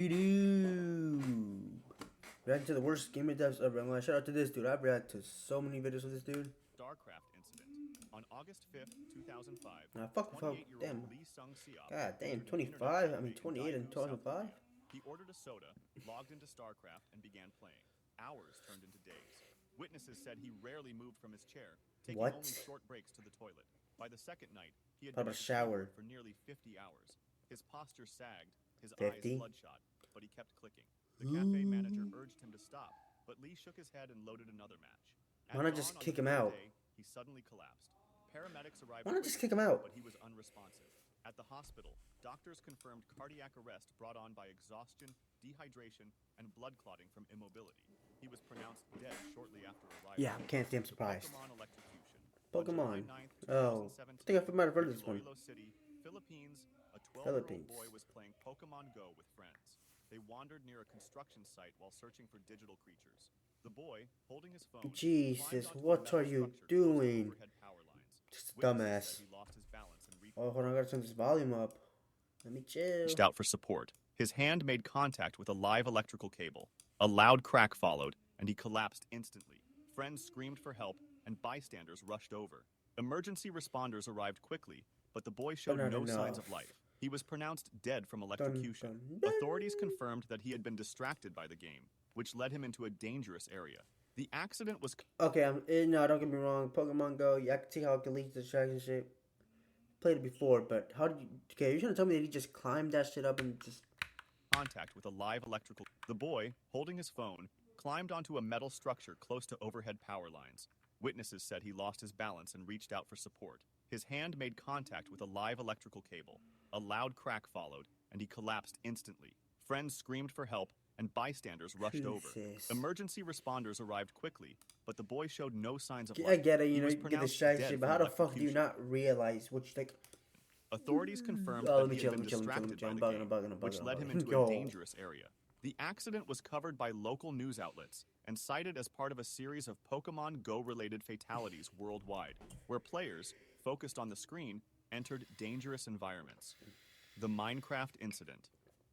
YouTube. Reacting to the worst gamer devs ever. I'm gonna shout out to this dude. I've reacted to so many videos of this dude. StarCraft incident. On August 5th, 2005, Nah, fuck with how 28-year-old damn. Lee Sung-seop God damn, entered an internet 25. I mean, cafe in 28 in Daegu, South 2005. Korea. He ordered a soda, logged into StarCraft, and began playing. Hours turned into days. Witnesses said he rarely moved from his chair, taking What? only short breaks to the toilet. By the second night, he had How been about at the shower? keyboard for nearly 50 hours. His posture sagged, his eyes 50. bloodshot, but he kept clicking. The cafe manager urged him to stop, but Lee shook his head and loaded another match. Why At not dawn just on kick the him third out? day, he suddenly collapsed. Paramedics arrived Why not just quickly, kick him out? but he was unresponsive. At the hospital, doctors confirmed cardiac arrest brought on by exhaustion, dehydration, and blood clotting from immobility. He was pronounced dead shortly after arrival. Yeah, I can't say I'm surprised. Pokemon electrocution. Pokemon. On July 9th, Oh, 2017, I think I might have heard of in this one. Iloilo City, Philippines, a 12-year-old Philippines. boy was playing Pokemon Go with friends. They wandered near a construction site while searching for digital creatures. The boy, holding his phone, Jesus, climbed onto a what metal are you structure close to doing? overhead power lines. Just a Witnesses dumbass. said he lost his balance and Oh, hold on, I gotta turn this volume up. Let me chill. reached out for support. His hand made contact with a live electrical cable. A loud crack followed, and he collapsed instantly. Friends screamed for help, and bystanders rushed over. Emergency responders arrived quickly, but the boy showed But not no signs enough. of life. He was pronounced dead from electrocution. Dun, dun, dun. Authorities confirmed that he had been distracted by the game, which led him into a dangerous area. The accident was Okay, no, don't get me wrong. Pokemon Go, yeah, I can see how it can lead to distraction shit. Played it before, but how did you? Okay, you're trying to tell me that he just climbed that shit up and just? contact with a live electrical. The boy, holding his phone, climbed onto a metal structure close to overhead power lines. Witnesses said he lost his balance and reached out for support. His hand made contact with a live electrical cable. A loud crack followed, and he collapsed instantly. Friends screamed for help, and bystanders rushed over. Jesus. Emergency responders arrived quickly, but the boy showed no signs of I life. get it, He you know, was you get pronounced distracted, dead but from how the fuck do you electrocution. not realize which like? Authorities confirmed Oh, that let me he chill, had let been me chill, let me chill, distracted I'm by the bugging, game, which led him into a Yo. dangerous area. The accident was covered by local news outlets and cited as part of a series of Pokemon Go-related fatalities worldwide, where players, focused on the screen, entered dangerous environments. The Minecraft incident.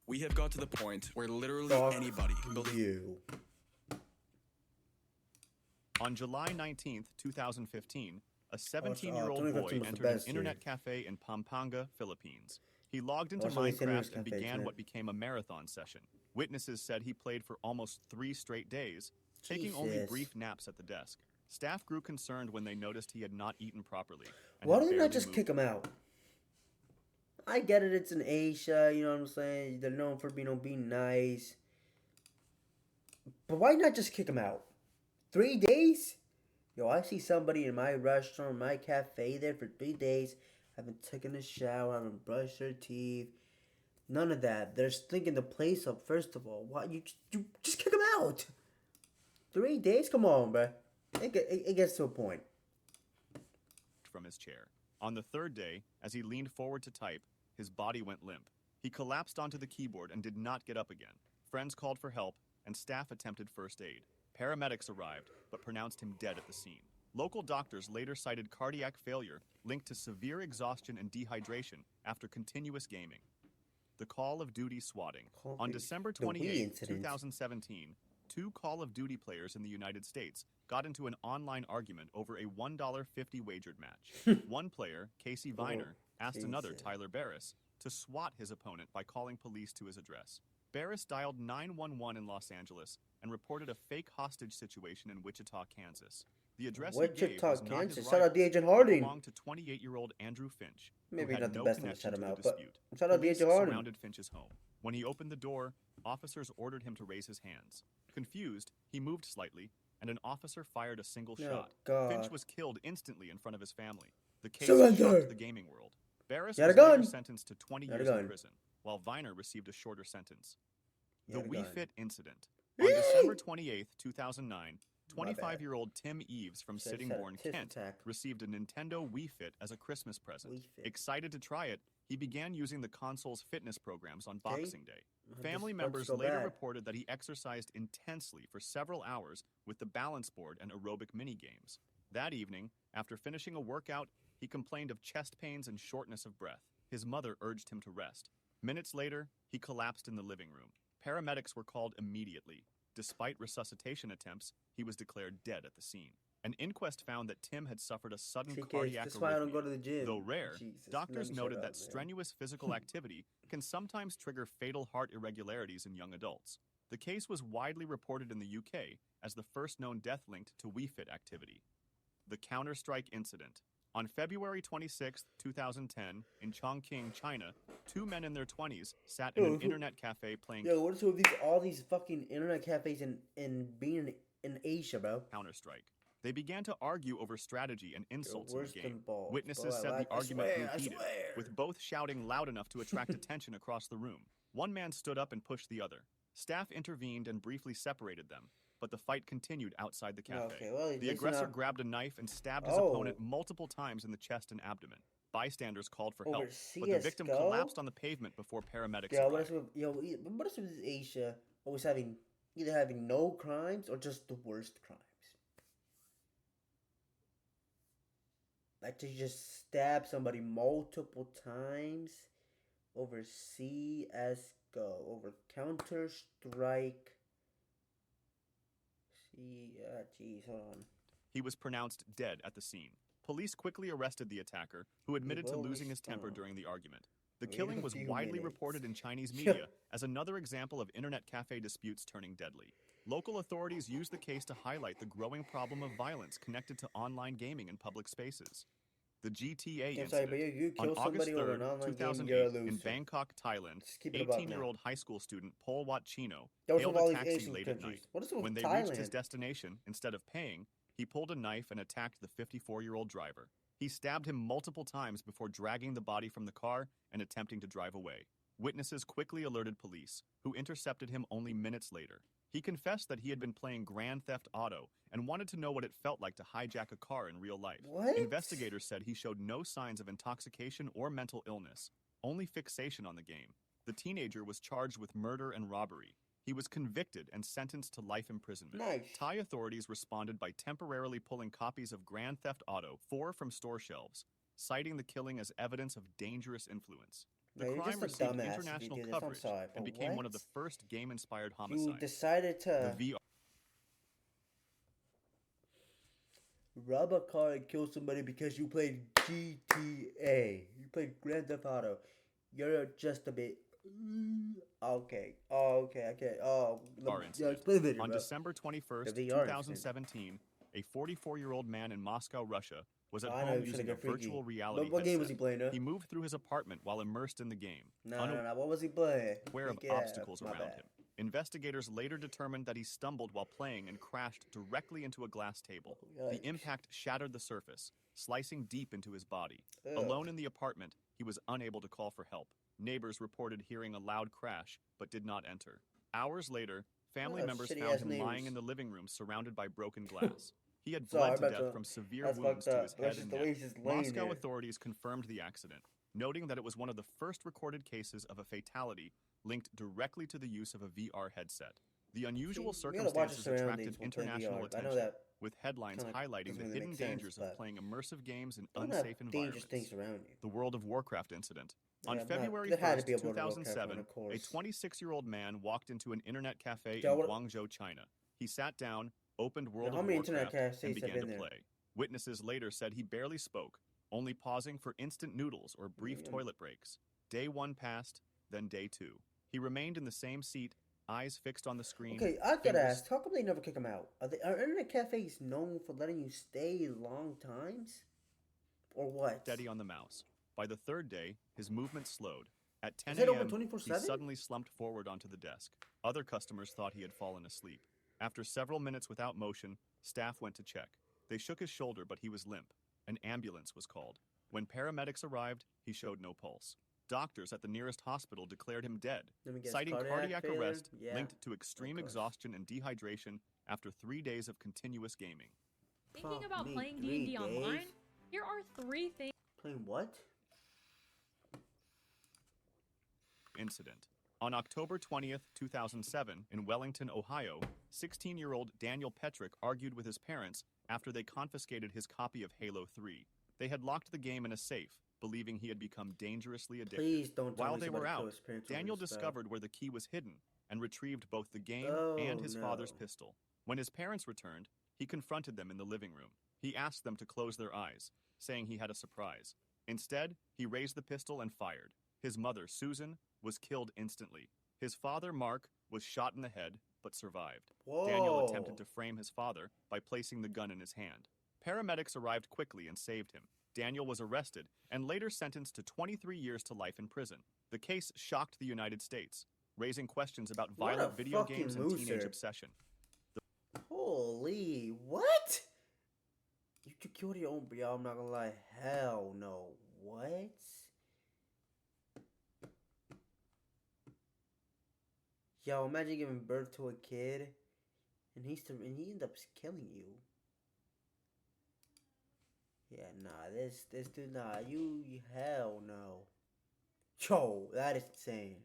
We have got to the point where literally Fuck anybody can believe. you. On July 19th, 2015, a 17-year-old 2015 boy was the entered an best year. internet cafe in Pampanga, Philippines. He logged into Also, it's internet Minecraft and cafes, began man. what became a marathon session. Witnesses said he played for almost 3 straight days, taking only Jesus. brief naps at the desk. Staff grew concerned when they noticed he had not eaten properly. And Why had do they barely not just moved. kick him out? I get it, it's in Asia, you know what I'm saying? They're known for being nice. But why not just kick him out? 3 days? Yo, I see somebody in my restaurant, my cafe there for 3 days, haven't taken a shower, haven't brushed their teeth. None of that. They're stinking the place up, first of all. Why you just kick him out? 3 days? Come on, bruh. It gets to a point. From his chair. On the third day, as he leaned forward to type, his body went limp. He collapsed onto the keyboard and did not get up again. Friends called for help, and staff attempted first aid. Paramedics arrived, but pronounced him dead at the scene. Local doctors later cited cardiac failure linked to severe exhaustion and dehydration after continuous gaming. The Call of Duty swatting. On December The Wii 28, incident. 2017, 2 Call of Duty players in the United States got into an online argument over a $1.50 wagered match. One player, Casey Viner, asked another, Jesus. Tyler Barris, to swat his opponent by calling police to his address. Barris dialed 911 in Los Angeles and reported a fake hostage situation in Wichita, Kansas. The address he gave Wichita, was not Kansas. his Shout out rival's, to Agent but Harding. belonged to 28-year-old Andrew Finch, Maybe who had not the no best one to connection shout him to the out, but dispute. shout out to Police Agent Harding. surrounded Finch's home. When he opened the door, officers ordered him to raise his hands. Confused, he moved slightly, and an officer fired a single Oh, shot. God. Finch was killed instantly in front of his family. The case Surrender! shocked the gaming world. Barris He had was a later gun. sentenced to 20 He had a years in gun. prison, while Viner received a shorter sentence. He The had a Wii gun. Fit incident. On Really? December 28, 2009, My bad. 25-year-old Tim Eves from Should've said Sittingbourne, tisk Kent, tac. received a Nintendo Wii Fit as a Christmas present. Wii Fit. Excited to try it, he began using the console's fitness programs on Okay. Boxing Day. How'd Family this members go later bad? reported that he exercised intensely for several hours with the balance board and aerobic mini games. That evening, after finishing a workout, he complained of chest pains and shortness of breath. His mother urged him to rest. Minutes later, he collapsed in the living room. Paramedics were called immediately. Despite resuscitation attempts, he was declared dead at the scene. An inquest found that Tim had suffered a sudden TK, cardiac that's why I don't arrhythmia. go to the gym. Though rare, Jesus, doctors let me shut noted up, that man. strenuous physical activity can sometimes trigger fatal heart irregularities in young adults. The case was widely reported in the UK as the first known death linked to Wii Fit activity. The Counter-Strike Incident. On February 26, 2010, in Chongqing, China, two men in their 20s sat in an internet cafe playing Yo, what is with all these fucking internet cafes in being in Asia, bro? Counter-Strike. They began to argue over strategy and insults in the worse than game. balls, Witnesses bro. said the argument grew I heated, swear. with both shouting loud enough to attract attention across the room. One man stood up and pushed the other. Staff intervened and briefly separated them, but the fight continued outside the cafe. Okay, well, The aggressor grabbed a knife and stabbed his opponent multiple times in the chest and abdomen. Bystanders called for help, but the victim collapsed on the pavement before paramedics arrived. What is with Asia always either having no crimes or just the worst crimes? Like to just stab somebody multiple times over CSGO, over Counter-Strike. Jeez, hold on. He was pronounced dead at the scene. Police quickly arrested the attacker, who admitted to losing his temper during the argument. The killing was widely reported in Chinese media as another example of internet cafe disputes turning deadly. Local authorities used the case to highlight the growing problem of violence connected to online gaming in public spaces. The GTA incident. On August 3rd, 2008, in Bangkok, Thailand, 18-year-old high school student Paul Watchino hailed a taxi late at night. When they reached his destination, instead of paying, he pulled a knife and attacked the 54-year-old driver. He stabbed him multiple times before dragging the body from the car and attempting to drive away. Witnesses quickly alerted police, who intercepted him only minutes later. He confessed that he had been playing Grand Theft Auto and wanted to know what it felt like to hijack a car in real life. What? Investigators said he showed no signs of intoxication or mental illness, only fixation on the game. The teenager was charged with murder and robbery. He was convicted and sentenced to life imprisonment. Nice. Thai authorities responded by temporarily pulling copies of Grand Theft Auto 4 from store shelves, citing the killing as evidence of dangerous influence. The crime received international coverage and became one of the first game-inspired homicides. You decided to rob a car and kill somebody because you played GTA. You played Grand Theft Auto. You're just a bit... Okay. On December 21st, 2017, a 44-year-old man in Moscow, Russia, was at home using a virtual reality What game was headset. he playing? He moved through his apartment while immersed in the game, No. What was he playing? unaware of obstacles around him. Investigators later determined that he stumbled while playing and crashed directly into a glass table. The impact shattered the surface, slicing deep into his body. Alone in the apartment, he was unable to call for help. Neighbors reported hearing a loud crash, but did not enter. Hours later, family members found him lying in the living room surrounded by broken glass. He had bled to death from severe wounds to his head and neck. Moscow authorities confirmed the accident, noting that it was one of the first recorded cases of a fatality linked directly to the use of a VR headset. The unusual circumstances attracted international attention, with headlines highlighting the hidden dangers of playing immersive games in unsafe environments. The World of Warcraft incident. On February 1st, 2007, a 26-year-old man walked into an internet cafe in Guangzhou, China. He sat down, opened World of Warcraft, and began to play. Witnesses later said he barely spoke, only pausing for instant noodles or brief toilet breaks. Day 1 passed, then day 2. He remained in the same seat, eyes fixed on the screen. Okay, I gotta ask, how come they never kick him out? Are internet cafes known for letting you stay long times? Or what? Steady on the mouse. By the third day, his movement slowed. At 10 Is it open a.m., 24/7? he suddenly slumped forward onto the desk. Other customers thought he had fallen asleep. After several minutes without motion, staff went to check. They shook his shoulder, but he was limp. An ambulance was called. When paramedics arrived, he showed no pulse. Doctors at the nearest hospital declared him dead, citing cardiac arrest linked to extreme exhaustion and dehydration after 3 days of continuous gaming. Thinking about playing D&D online? Here are 3 things. Playing what? Incident. On October 20th, 2007, in Wellington, Ohio, 16-year-old Daniel Petrick argued with his parents after they confiscated his copy of Halo 3. They had locked the game in a safe, believing he had become dangerously addicted. Please don't tell While me they were somebody out, killed his parents over Daniel this, discovered where the key was hidden and retrieved both the game and his father's pistol. When his parents returned, he confronted them in the living room. He asked them to close their eyes, saying he had a surprise. Instead, he raised the pistol and fired. His mother, Susan, was killed instantly. His father, Mark, was shot in the head, but survived. Whoa. Daniel attempted to frame his father by placing the gun in his hand. Paramedics arrived quickly and saved him. Daniel was arrested and later sentenced to 23 years to life in prison. The case shocked the United States, raising questions about violent video games and teenage obsession. Holy, what? You killed your own, y'all, I'm not gonna lie. Hell no. What? Yo, imagine giving birth to a kid and he ends up killing you. Yeah, nah, this dude, nah, you hell no. Yo, that is insane.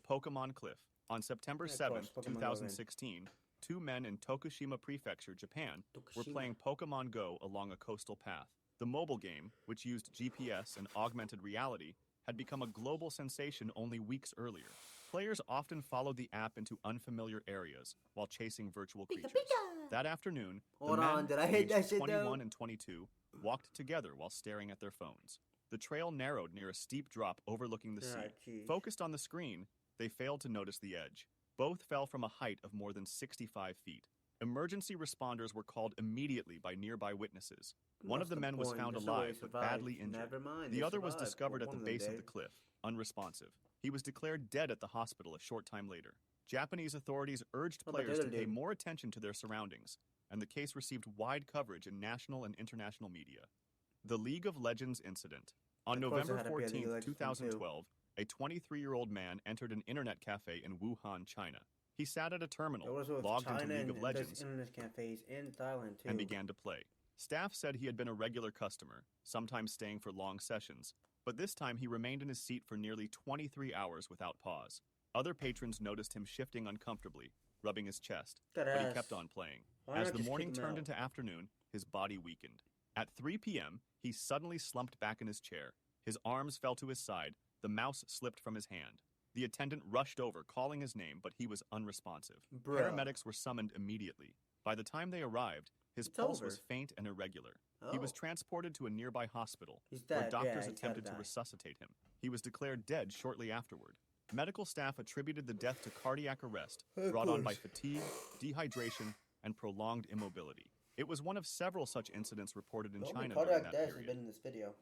Pokemon Cliff. On September 7th, 2016, two men in Tokushima Prefecture, Japan, were playing Pokemon Go along a coastal path. The mobile game, which used GPS and augmented reality, had become a global sensation only weeks earlier. Players often followed the app into unfamiliar areas while chasing virtual creatures. That afternoon, the men, aged 21 and 22, walked together while staring at their phones. The trail narrowed near a steep drop overlooking the sea. Focused on the screen, they failed to notice the edge. Both fell from a height of more than 65 feet. Emergency responders were called immediately by nearby witnesses. One of the men was found alive but badly injured. The other was discovered at the base of the cliff, unresponsive. He was declared dead at the hospital a short time later. Japanese authorities urged players to pay more attention to their surroundings, and the case received wide coverage in national and international media. The League of Legends incident. On November 14, 2012, a 23-year-old man entered an internet cafe in Wuhan, China. He sat at a terminal, logged into League of Legends, internet cafes in Thailand too, and began to play. Staff said he had been a regular customer, sometimes staying for long sessions, but this time he remained in his seat for nearly 23 hours without pause. Other patrons noticed him shifting uncomfortably, rubbing his chest, but he kept on playing. As the morning turned into afternoon, his body weakened. At 3 p.m., he suddenly slumped back in his chair. His arms fell to his side, the mouse slipped from his hand. The attendant rushed over, calling his name, but he was unresponsive. Paramedics were summoned immediately. By the time they arrived, his pulse was faint and irregular. He was transported to a nearby hospital, where doctors attempted to resuscitate him. He was declared dead shortly afterward. Medical staff attributed the death to cardiac arrest, brought on by fatigue, dehydration, and prolonged immobility. It was one of several such incidents reported in China during that period.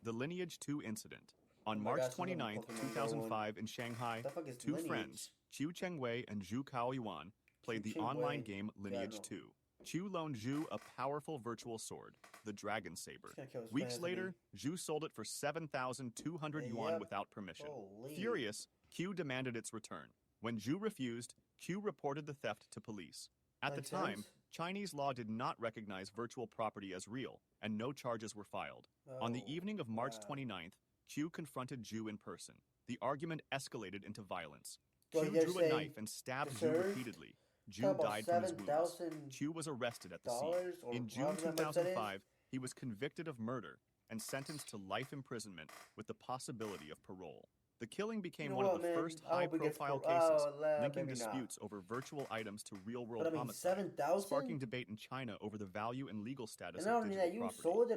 The Lineage 2 incident. On March 29, 2005 in Shanghai, two friends, Qiu Chengwei and Zhu Kaoyuan, played the online game Lineage 2. Qiu loaned Zhu a powerful virtual sword, the Dragon Saber. Weeks later, Zhu sold it for 7,200 yuan without permission. Furious, Qiu demanded its return. When Zhu refused, Qiu reported the theft to police. At the time, Chinese law did not recognize virtual property as real, and no charges were filed. On the evening of March 29th, Qiu confronted Zhu in person. The argument escalated into violence. Qiu drew a knife and stabbed Zhu repeatedly. Zhu died from his wounds. Qiu was arrested at the scene. In June 2005, he was convicted of murder and sentenced to life imprisonment with the possibility of parole. The killing became one of the first high-profile cases linking disputes over virtual items to real-world homicide, sparking debate in China over the value and legal status of digital property.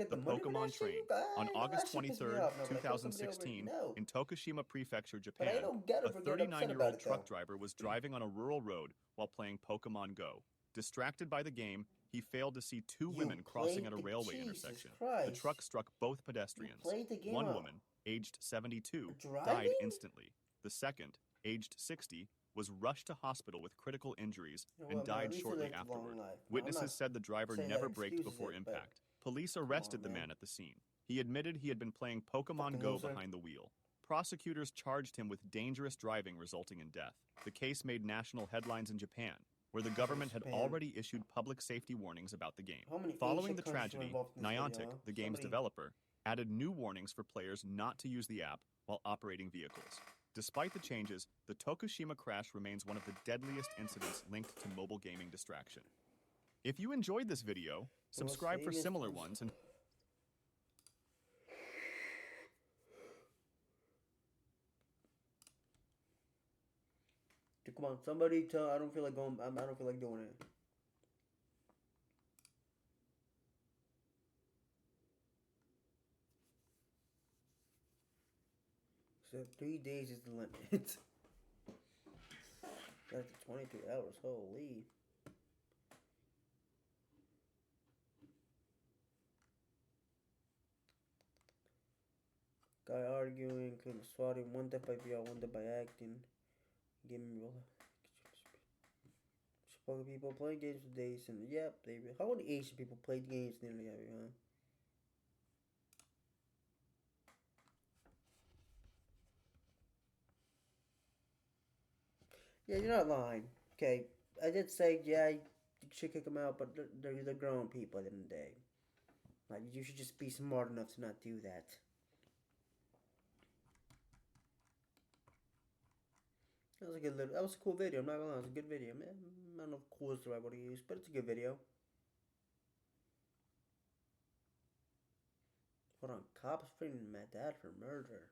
The Pokemon Train. On August 23, 2016, in Tokushima Prefecture, Japan, a 39-year-old truck driver was driving on a rural road while playing Pokemon Go. Distracted by the game, he failed to see two women crossing at a railway intersection. The truck struck both pedestrians. One woman, aged 72, died instantly. The second, aged 60, was rushed to hospital with critical injuries and died shortly afterward. Witnesses said the driver never braked before impact. Police arrested the man at the scene. He admitted he had been playing Pokemon Go behind the wheel. Prosecutors charged him with dangerous driving resulting in death. The case made national headlines in Japan, where the government had already issued public safety warnings about the game. Following the tragedy, Niantic, the game's developer, added new warnings for players not to use the app while operating vehicles. Despite the changes, the Tokushima crash remains one of the deadliest incidents linked to mobile gaming distraction. If you enjoyed this video, subscribe for similar ones and Come on, somebody tell. I don't feel like going. I don't feel like doing it. So 3 days is the limit. That's 23 hours. Holy. Guy arguing, including swatting, one death by VR, one death by acting. Gaming roll. Spoken people play games with days and yep, they. How many Asian people played games nearly every, huh? Yeah, you're not lying. Okay, I did say, yeah, you should kick them out, but they're grown people at the end of the day. Like, you should just be smart enough to not do that. That was a good that was a cool video, I'm not gonna lie, it was a good video, man. I don't know if cool is the right word to use, but it's a good video. Hold on, cops freeing my dad for murder.